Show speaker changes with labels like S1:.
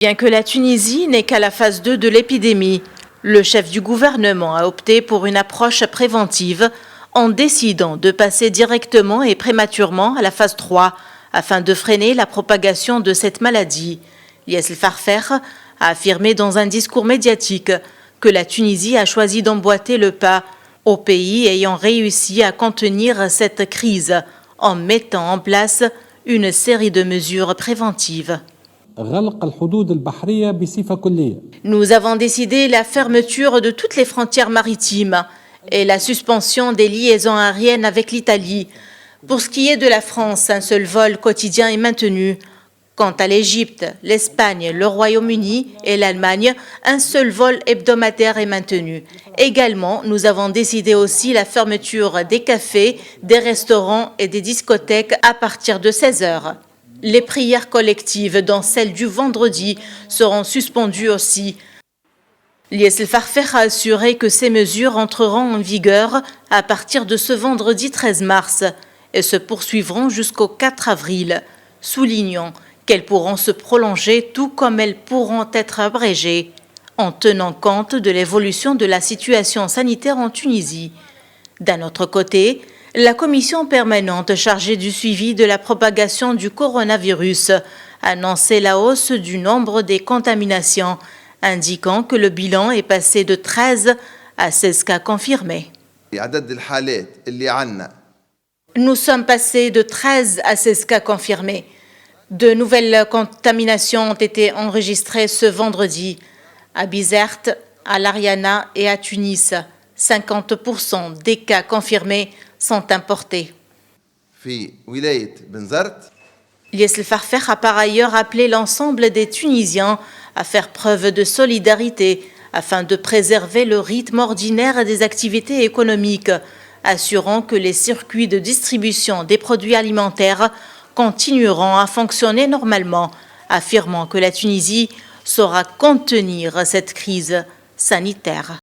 S1: Bien que la Tunisie n'est qu'à la phase 2 de l'épidémie, le chef du gouvernement a opté pour une approche préventive en décidant de passer directement et prématurément à la phase 3 afin de freiner la propagation de cette maladie. Lies El Farfer a affirmé dans un discours médiatique que la Tunisie a choisi d'emboîter le pas au pays ayant réussi à contenir cette crise en mettant en place une série de mesures préventives. Nous avons décidé la fermeture de toutes les frontières maritimes et la suspension des liaisons aériennes avec l'Italie. Pour ce qui est de la France, un seul vol quotidien est maintenu. Quant à l'Égypte, l'Espagne, le Royaume-Uni et l'Allemagne, un seul vol hebdomadaire est maintenu. Également, nous avons décidé aussi la fermeture des cafés, des restaurants et des discothèques à partir de 16 heures. Les prières collectives, dont celle du vendredi, seront suspendues aussi. Lies El Farfer a assuré que ces mesures entreront en vigueur à partir de ce vendredi 13 mars et se poursuivront jusqu'au 4 avril, soulignant qu'elles pourront se prolonger tout comme elles pourront être abrégées, en tenant compte de l'évolution de la situation sanitaire en Tunisie. D'un autre côté, la commission permanente chargée du suivi de la propagation du coronavirus a annoncé la hausse du nombre des contaminations, indiquant que le bilan est passé de 13 à 16 cas confirmés. Nous sommes passés de 13 à 16 cas confirmés. De nouvelles contaminations ont été enregistrées ce vendredi à Bizerte, à l'Ariana et à Tunis. 50% des cas confirmés sont importés. Lies El Farfer a par ailleurs appelé l'ensemble des Tunisiens à faire preuve de solidarité afin de préserver le rythme ordinaire des activités économiques, assurant que les circuits de distribution des produits alimentaires continueront à fonctionner normalement, affirmant que la Tunisie saura contenir cette crise sanitaire.